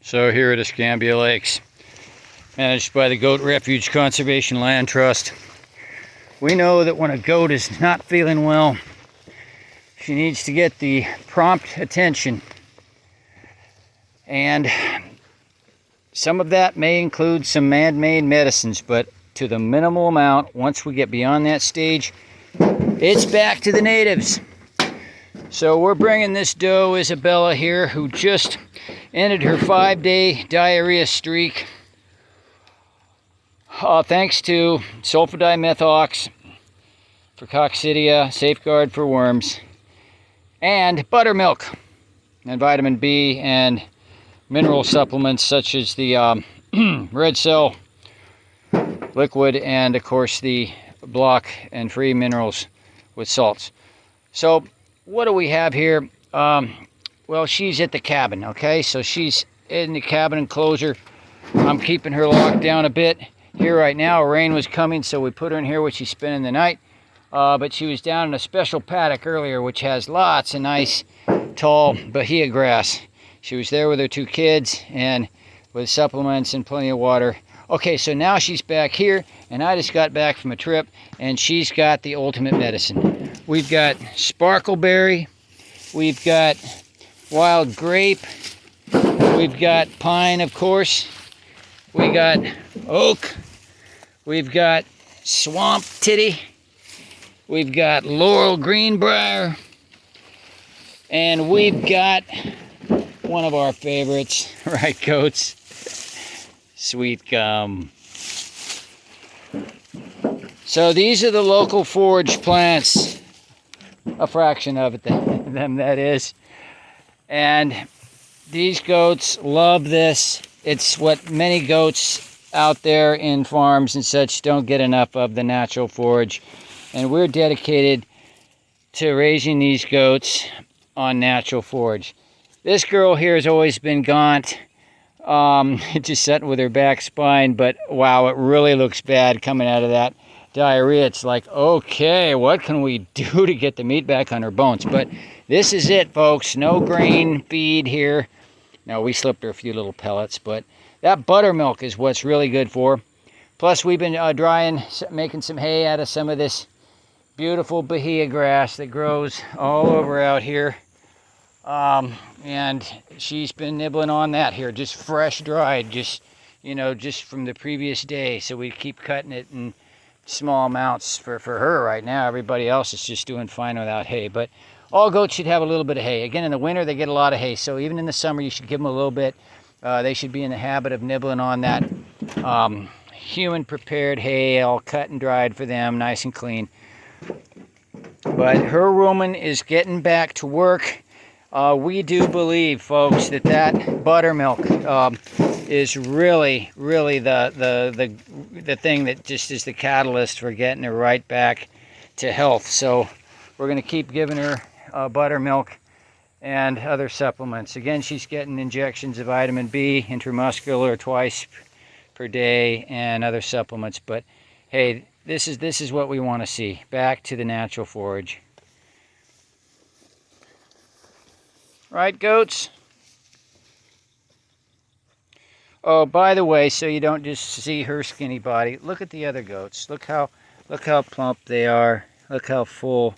So here at Escambia Lakes, managed by the Goat Refuge Conservation Land Trust, we know that when a goat is not feeling well, she needs to get the prompt attention. And some of that may include some man-made medicines, but to the minimal amount. Once we get beyond that stage, it's back to the natives. So we're bringing this doe, Isabella, here, who just ended her 5-day diarrhea streak. Thanks to sulfadimethox for coccidia, safeguard for worms, and buttermilk, and vitamin B, and mineral supplements such as the red cell liquid, and of course the block and free minerals with salts. So what do we have here? Well, she's at the cabin, okay? So she's in the cabin enclosure. I'm keeping her locked down a bit here right now. Rain was coming, so we put her in here where she's spending the night. But she was down in a special paddock earlier, which has lots of nice, tall bahia grass. She was there with her 2 kids and with supplements and plenty of water. Okay, so now she's back here, and I just got back from a trip, and she's got the ultimate medicine. We've got sparkleberry, we've got wild grape, we've got pine, of course, we got oak, we've got swamp titty, we've got laurel greenbrier, and we've got one of our favorites, right, goats? Sweet gum. So these are the local forage plants, a fraction of them that is. And these goats love this. It's what many goats out there in farms and such don't get enough of, the natural forage. And we're dedicated to raising these goats on natural forage. This girl here has always been gaunt, just sitting with her back spine, but wow, it really looks bad coming out of that diarrhea. It's like, okay, what can we do to get the meat back on her bones? But this is it, folks. No grain feed here. Now, we slipped her a few little pellets, but that buttermilk is what's really good for her. Plus, we've been making some hay out of some of this beautiful bahia grass that grows all over out here. And she's been nibbling on that here, just fresh dried, just from the previous day. So we keep cutting it in small amounts for her right now. Everybody else is just doing fine without hay, but all goats should have a little bit of hay. Again, in the winter, they get a lot of hay. So even in the summer, you should give them a little bit. They should be in the habit of nibbling on that human prepared hay, all cut and dried for them, nice and clean. But her rumen is getting back to work. We do believe, folks, that buttermilk is really the thing that just is the catalyst for getting her right back to health. So we're going to keep giving her buttermilk and other supplements. Again, she's getting injections of vitamin B intramuscular twice per day and other supplements. But hey, this is what we want to see, back to the natural forage. Right, goats? Oh, by the way, so you don't just see her skinny body, look at the other goats. Look how plump they are. Look how full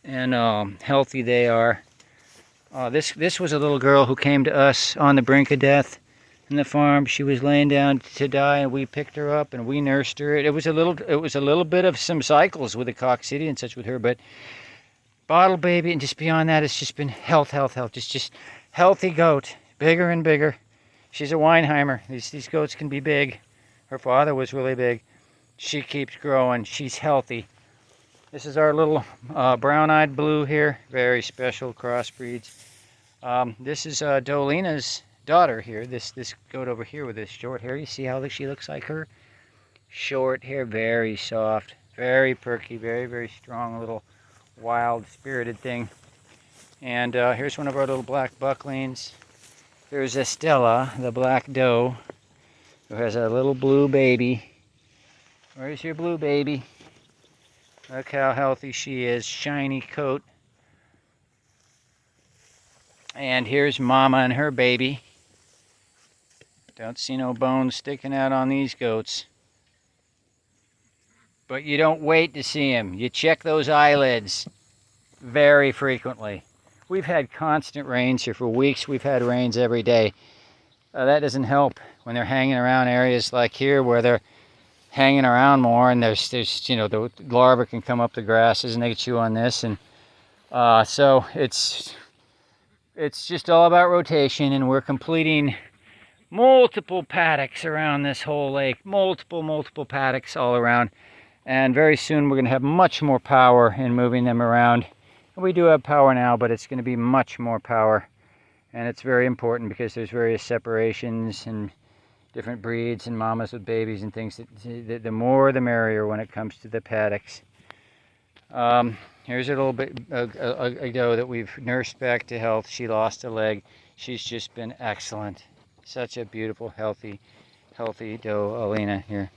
and healthy they are. This was a little girl who came to us on the brink of death in the farm. She was laying down to die, and we picked her up and we nursed her. It was a little bit of some cycles with the coccidia and such with her, but bottle baby, and just beyond that, it's just been health. Just healthy goat, bigger and bigger. She's a Weinheimer. These goats can be big. Her father was really big. She keeps growing. She's healthy. This is our little brown-eyed blue here. Very special crossbreeds. This is Dolina's daughter here. This goat over here with this short hair. You see how she looks like her? Short hair, very soft, very perky, very strong little wild spirited thing. And here's one of our little black bucklings. There's Estella, the black doe, who has a little blue baby. Where's your blue baby? Look how healthy she is, shiny coat. And here's Mama and her baby. Don't see no bones sticking out on these goats. But you don't wait to see them. You check those eyelids very frequently. We've had constant rains here for weeks. We've had rains every day. That doesn't help when they're hanging around areas like here where they're hanging around more, and there's the larvae can come up the grasses and they can chew on this, and so it's just all about rotation, and we're completing multiple paddocks around this whole lake, multiple paddocks all around, and very soon we're going to have much more power in moving them around. We do have power now, but it's going to be much more power, and it's very important because there's various separations and different breeds and mamas with babies and things. The more the merrier when it comes to the paddocks. Here's a little bit a doe that we've nursed back to health. She lost a leg. She's just been excellent. Such a beautiful, healthy doe, Alina here.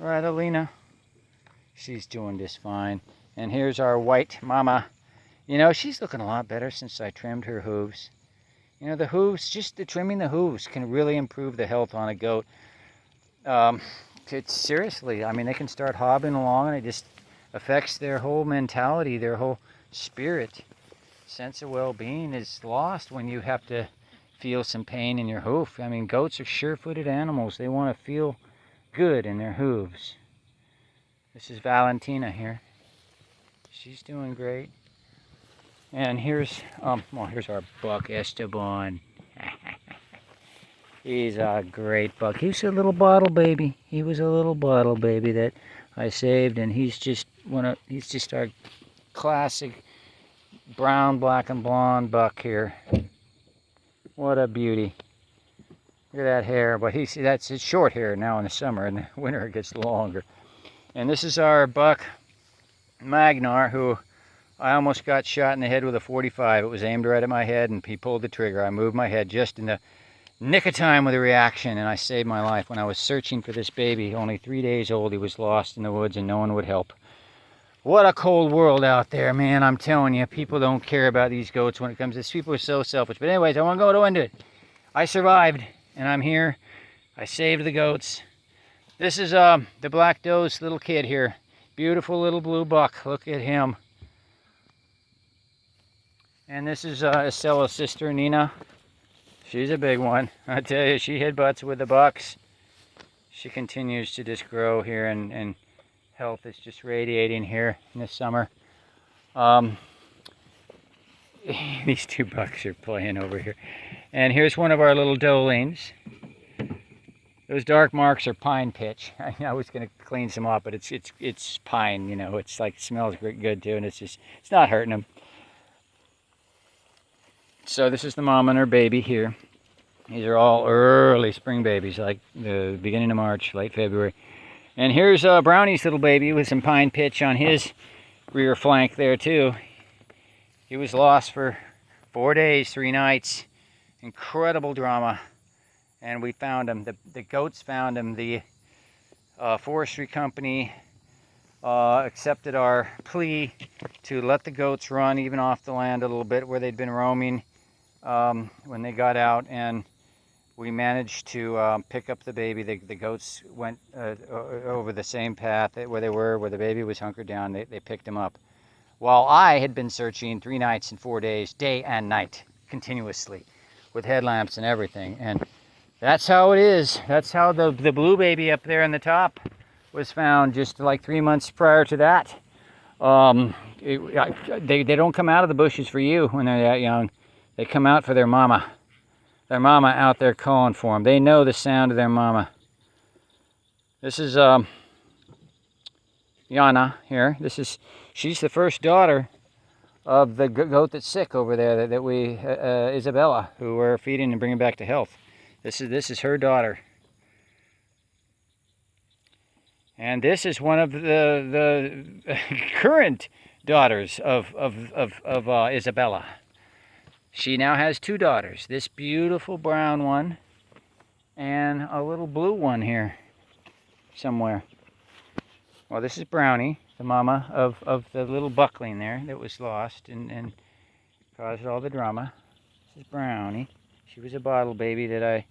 All right, Alina. She's doing just fine. And here's our white mama. You know, she's looking a lot better since I trimmed her hooves. You know, the hooves, just trimming the hooves can really improve the health on a goat. It's seriously, I mean, they can start hobbling along and it just affects their whole mentality, their whole spirit. Sense of well-being is lost when you have to feel some pain in your hoof. I mean, goats are sure-footed animals. They want to feel good in their hooves. This is Valentina here. She's doing great. And here's our buck, Esteban. He's a great buck. He's a little bottle baby. He was a little bottle baby that I saved, and he's just our classic brown, black, and blonde buck here. What a beauty. Look at that hair, but that's his short hair now in the summer. In the winter it gets longer. And this is our buck, Magnar, who I almost got shot in the head with a .45. It was aimed right at my head, and he pulled the trigger. I moved my head just in the nick of time with a reaction, and I saved my life. When I was searching for this baby, only 3 days old, he was lost in the woods, and no one would help. What a cold world out there, man. I'm telling you, people don't care about these goats when it comes to this. People are so selfish. But anyways, I won't go into it. I survived, and I'm here. I saved the goats. This is the black doe's little kid here. Beautiful little blue buck. Look at him. And this is Estella's sister, Nina. She's a big one. I tell you, she headbutts with the bucks. She continues to just grow here, and health is just radiating here in the summer. These two bucks are playing over here. And here's one of our little doelings. Those dark marks are pine pitch. I was going to clean some up, but it's pine, you know. It's like, it smells good too, and it's not hurting them. So this is the mom and her baby here. These are all early spring babies, like the beginning of March, late February. And here's Brownie's little baby with some pine pitch on his rear flank there too. He was lost for 4 days, 3 nights. Incredible drama. And we found him. The goats found him. The forestry company accepted our plea to let the goats run even off the land a little bit where they'd been roaming when they got out, and we managed to pick up the baby. The goats went over the same path where they were, where the baby was hunkered down. They picked him up. While I had been searching 3 nights and 4 days, day and night, continuously, with headlamps and everything. And that's how it is. That's how the blue baby up there in the top was found just like 3 months prior to that. They don't come out of the bushes for you when they're that young. They come out for their mama. Their mama out there calling for them. They know the sound of their mama. This is Yana here. She's the first daughter of the goat that's sick over there that we Isabella, who we're feeding and bringing back to health. This is her daughter. And this is one of the current daughters of Isabella. She now has 2 daughters. This beautiful brown one and a little blue one here somewhere. Well, this is Brownie, the mama of the little buckling there that was lost and caused all the drama. This is Brownie. She was a bottle baby that I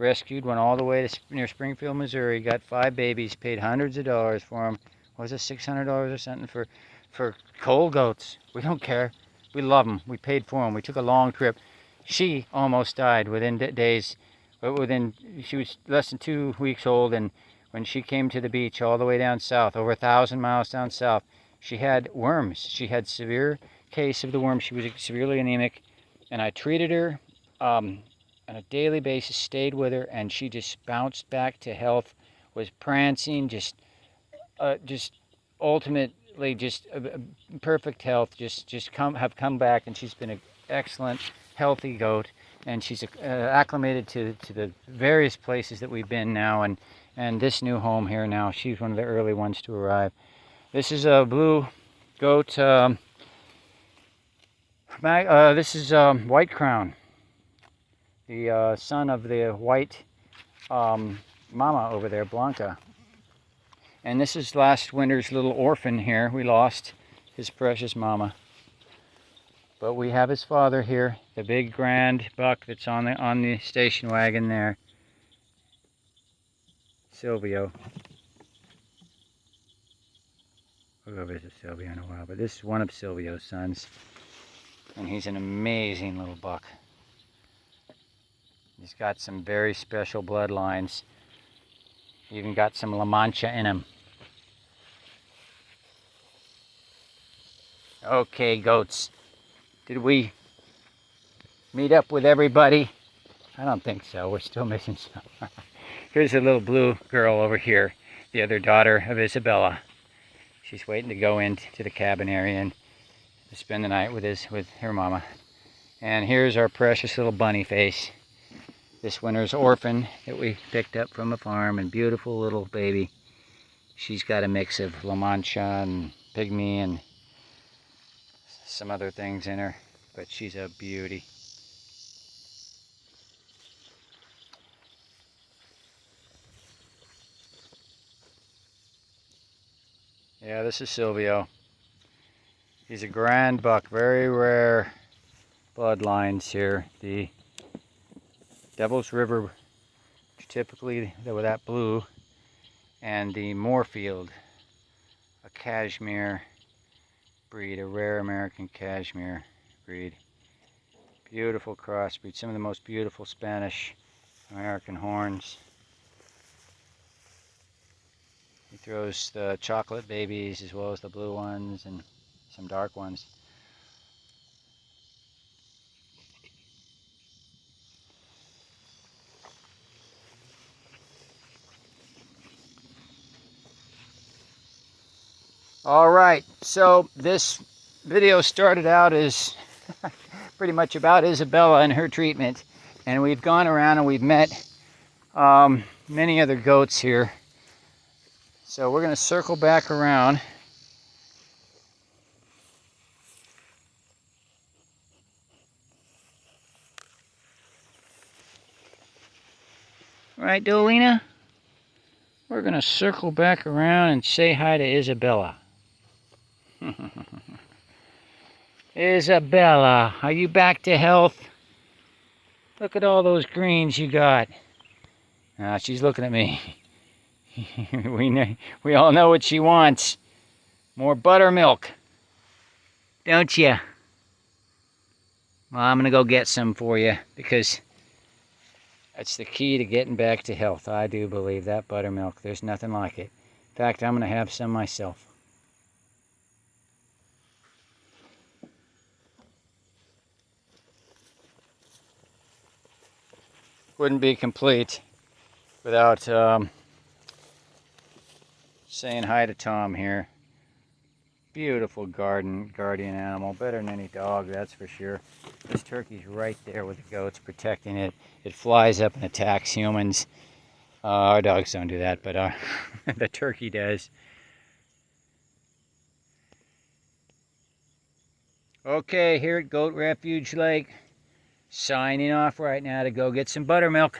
rescued, went all the way to near Springfield, Missouri, got 5 babies, paid hundreds of dollars for them. Was it $600 or something for coal goats? We don't care. We love them. We paid for them. We took a long trip. She almost died within days. She was less than 2 weeks old, and when she came to the beach all the way down south, over 1,000 miles down south, she had worms. She had severe case of the worms. She was severely anemic, and I treated her on a daily basis, stayed with her, and she just bounced back to health, was prancing, just ultimately just perfect health, have come back, and she's been an excellent, healthy goat, and she's acclimated to the various places that we've been now, and this new home here now. She's one of the early ones to arrive. This is a blue goat. This is White Crown, the son of the white mama over there, Blanca. And this is last winter's little orphan here. We lost his precious mama. But we have his father here, the big grand buck that's on the station wagon there. Silvio. We'll go visit Silvio in a while, but this is one of Silvio's sons. And he's an amazing little buck. He's got some very special bloodlines. Even got some La Mancha in him. Okay, goats. Did we meet up with everybody? I don't think so. We're still missing some. Here's a little blue girl over here, the other daughter of Isabella. She's waiting to go into the cabin area and spend the night with her mama. And here's our precious little bunny face. This winter's orphan that we picked up from a farm, and beautiful little baby. She's got a mix of La Mancha and Pygmy and some other things in her, but she's a beauty. Yeah, this is Silvio. He's a grand buck, very rare bloodlines here. The Devil's River, typically with that blue, and the Moorfield, a cashmere breed, a rare American cashmere breed. Beautiful crossbreed, some of the most beautiful Spanish American horns. He throws the chocolate babies as well as the blue ones and some dark ones. All right, so this video started out as pretty much about Isabella and her treatment, and we've gone around and we've met many other goats here. So we're going to circle back around. Right, Dolina? We're going to circle back around and say hi to Isabella. Isabella, are you back to health? Look at all those greens you got. She's looking at me. We all know what she wants. More buttermilk. Don't you? Well, I'm going to go get some for you, because that's the key to getting back to health. I do believe that buttermilk. There's nothing like it. In fact, I'm going to have some myself. Wouldn't be complete without saying hi to Tom here. Beautiful guardian animal, better than any dog, that's for sure. This turkey's right there with the goats, protecting it. It flies up and attacks humans. Our dogs don't do that, but the turkey does. Okay, here at Goat Refuge Lake, signing off right now to go get some buttermilk.